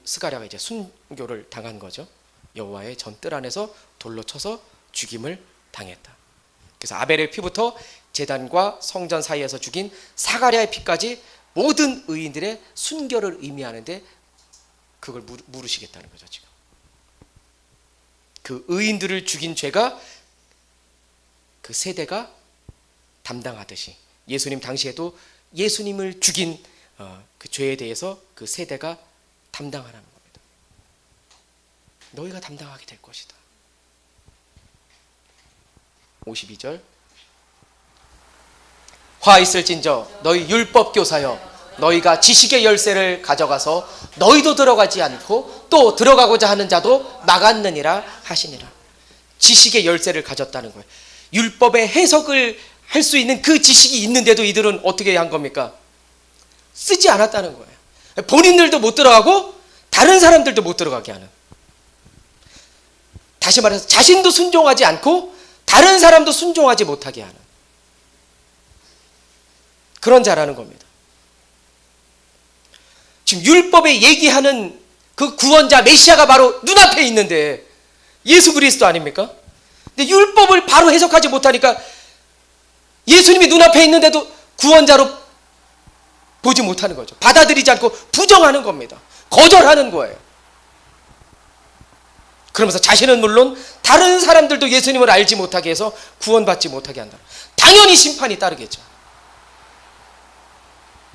스가랴가 이제 순교를 당한 거죠. 여호와의 전 뜰 안에서 돌로 쳐서 죽임을 당했다. 그래서 아벨의 피부터 제단과 성전 사이에서 죽인 사가랴의 피까지 모든 의인들의 순교를 의미하는데 그걸 물으시겠다는 거죠. 지금 그 의인들을 죽인 죄가 그 세대가 담당하듯이 예수님 당시에도 예수님을 죽인 그 죄에 대해서 그 세대가 담당하라는 겁니다. 너희가 담당하게 될 것이다. 52절 화 있을진저 너희 율법교사여 너희가 지식의 열쇠를 가져가서 너희도 들어가지 않고 또 들어가고자 하는 자도 막았느니라 하시니라. 지식의 열쇠를 가졌다는 거예요. 율법의 해석을 할 수 있는 그 지식이 있는데도 이들은 어떻게 한 겁니까? 쓰지 않았다는 거예요. 본인들도 못 들어가고 다른 사람들도 못 들어가게 하는, 다시 말해서 자신도 순종하지 않고 다른 사람도 순종하지 못하게 하는 그런 자라는 겁니다. 지금 율법에 얘기하는 그 구원자 메시아가 바로 눈앞에 있는데 예수 그리스도 아닙니까? 근데 율법을 바로 해석하지 못하니까 예수님이 눈앞에 있는데도 구원자로 보지 못하는 거죠. 받아들이지 않고 부정하는 겁니다. 거절하는 거예요. 그러면서 자신은 물론 다른 사람들도 예수님을 알지 못하게 해서 구원받지 못하게 한다. 당연히 심판이 따르겠죠.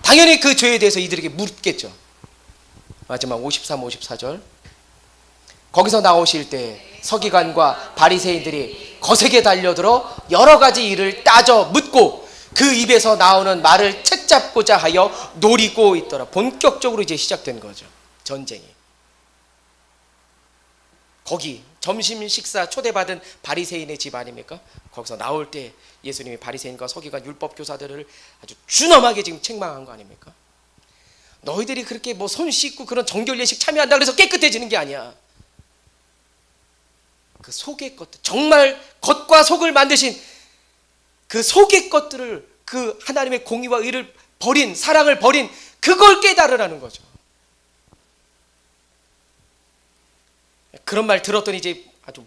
당연히 그 죄에 대해서 이들에게 묻겠죠. 마지막 53, 54절 거기서 나오실 때 서기관과 바리새인들이 거세게 달려들어 여러 가지 일을 따져 묻고 그 입에서 나오는 말을 책잡고자 하여 노리고 있더라. 본격적으로 이제 시작된 거죠. 전쟁이. 거기 점심 식사 초대받은 바리새인의 집 아닙니까? 거기서 나올 때 예수님이 바리새인과 서기관 율법 교사들을 아주 준엄하게 지금 책망한 거 아닙니까? 너희들이 그렇게 뭐 손 씻고 그런 정결 예식 참여한다 그래서 깨끗해지는 게 아니야. 그 속의 것들, 정말 겉과 속을 만드신 그 속의 것들을, 그 하나님의 공의와 의를 버린, 사랑을 버린 그걸 깨달으라는 거죠. 그런 말 들었더니 이제 아주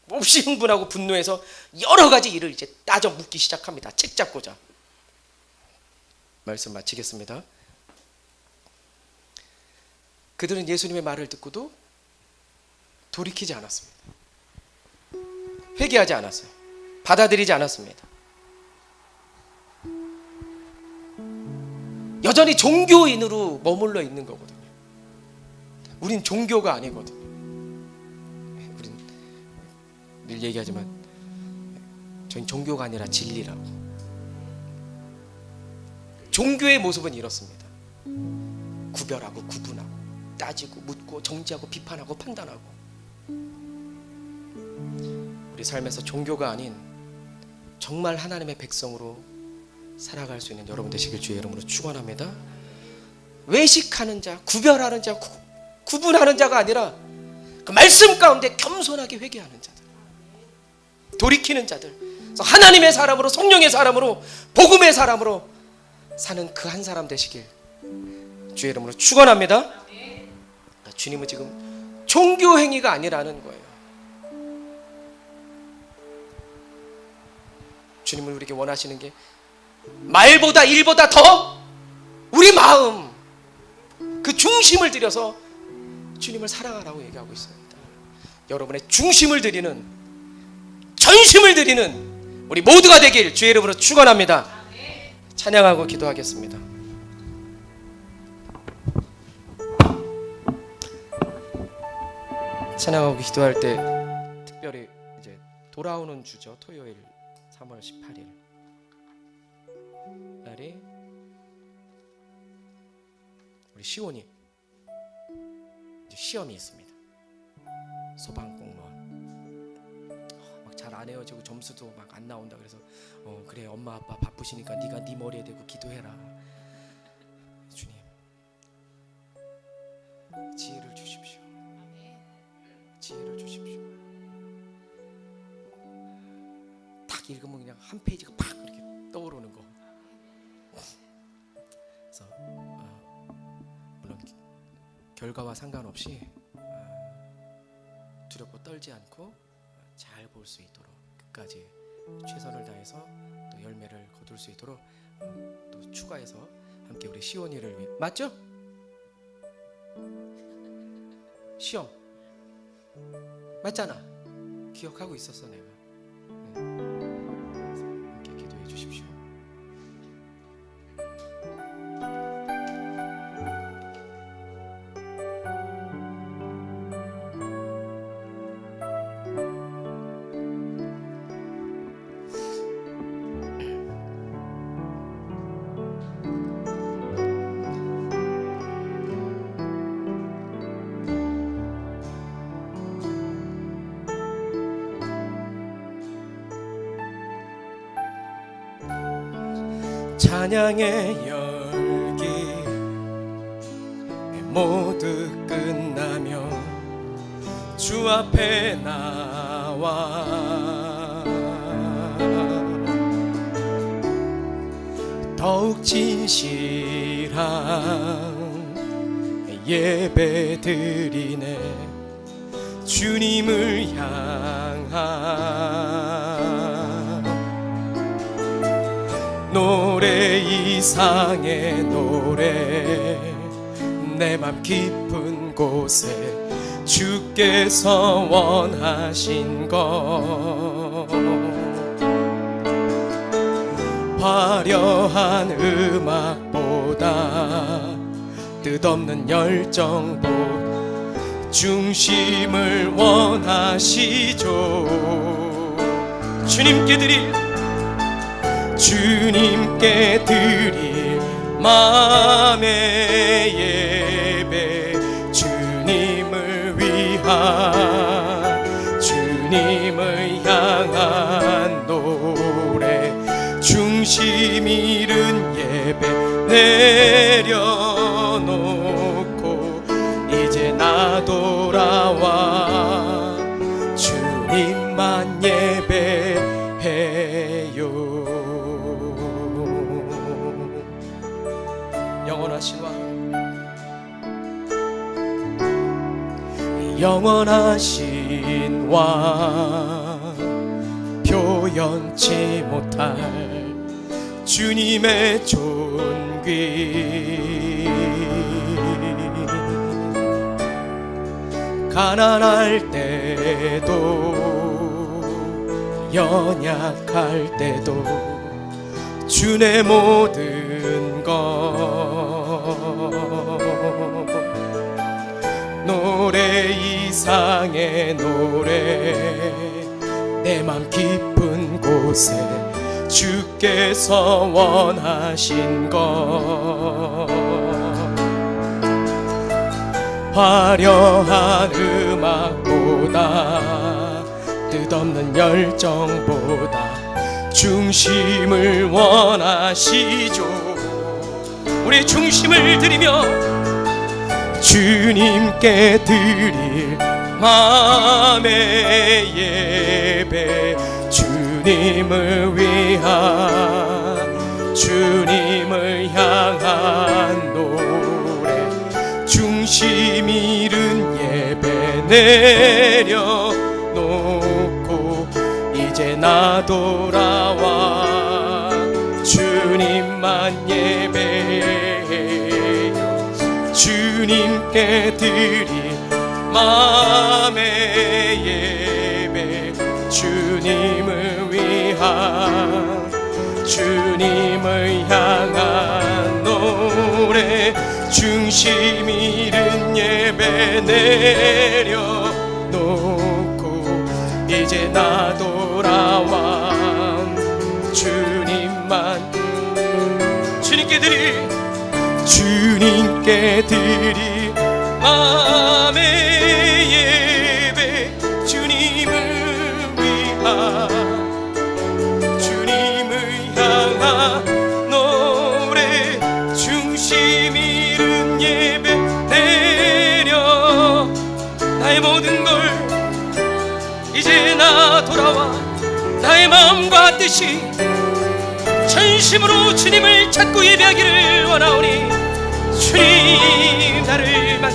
몹시 흥분하고 분노해서 여러 가지 일을 이제 따져 묻기 시작합니다. 책 잡고자. 말씀 마치겠습니다. 그들은 예수님의 말을 듣고도 돌이키지 않았습니다. 회개하지 않았어요. 받아들이지 않았습니다. 여전히 종교인으로 머물러 있는 거거든요. 우린 종교가 아니거든요. 우린 늘 얘기하지만 저희는 종교가 아니라 진리라고. 종교의 모습은 이렇습니다. 구별하고 구분하고 따지고 묻고 정지하고 비판하고 판단하고. 우리 삶에서 종교가 아닌 정말 하나님의 백성으로 살아갈 수 있는 여러분 되시길 주의 이름으로 축원합니다. 외식하는 자, 구별하는 자, 구분하는 자가 아니라 그 말씀 가운데 겸손하게 회개하는 자들, 돌이키는 자들, 그래서 하나님의 사람으로, 성령의 사람으로, 복음의 사람으로 사는 그 한 사람 되시길 주의 이름으로 축원합니다. 주님은 지금 종교 행위가 아니라는 거예요. 주님은 우리에게 원하시는 게 말보다 일보다 더 우리 마음, 그 중심을 들여서 주님을 사랑하라고 얘기하고 있습니다. 여러분의 중심을 드리는, 전심을 드리는 우리 모두가 되길 주의 이름으로 축원합니다. 찬양하고 기도하겠습니다. 찬양하고 기도할 때 특별히 이제 돌아오는 주죠. 토요일 3월 18일 날이 우리 시온이 이제 시험이 있습니다. 소방 공무원 막 잘 안 헤어지고 점수도 막 안 나온다. 그래서 그래 엄마 아빠 바쁘시니까 네가 네 머리에 대고 기도해라. 주님 지혜를 주십시오. 지혜를 주십시오. 딱 읽으면 그냥 한 페이지가 팍 이렇게 떠오르는 거. 그래서 물론 결과와 상관없이 두렵고 떨지 않고 잘 볼 수 있도록 끝까지 최선을 다해서 또 열매를 거둘 수 있도록 또 추가해서 함께 우리 시온이를 위해, 맞죠? 시험 맞잖아. 기억하고 있었어 내가. 함께 기도해 주십시오. 찬양의 열기 모두 끝나며 주 앞에 나와 더욱 진실한 예배 드리네. 주님을 향한 노래 이상의 노래 내 맘 깊은 곳에 주께서 원하신 것 화려한 음악보다 뜻없는 열정보다 중심을 원하시죠. 주님께 드릴 마음의 예배 주님을 위한 주님을 향한 노래 중심 잃은 예배 내려놓고 이제 나 돌아와 주님만 예배해요. 영원하신 표현치 못할 주님의 존귀. 가난할 때도 연약할 때도 주의 모든 것 노래 이상의 노래 내 맘 깊은 곳에 주께서 원하신 것 화려한 음악보다 뜻없는 열정보다 중심을 원하시죠. 우리 중심을 드리며 주님께 드릴 마음의 예배 주님을 위한 주님을 향한 노래 중심 잃은 예배 내려놓고 이제 나 돌아와 주님만 예배해요. 주님께 드릴 마음의 예배 주님을 위한 주님을 향한 노래 중심 잃은 예배 내려놓고 이제 나 돌아와 주님께 드릴 마음의 예배 주님을 위한 주님을 향한 노래 중심 잃은 예배 내려 나의 모든 걸 이제 나 돌아와 나의 마음과 뜻이 전심으로 주님을 찾고 예배하기를 원하오니 주님 나를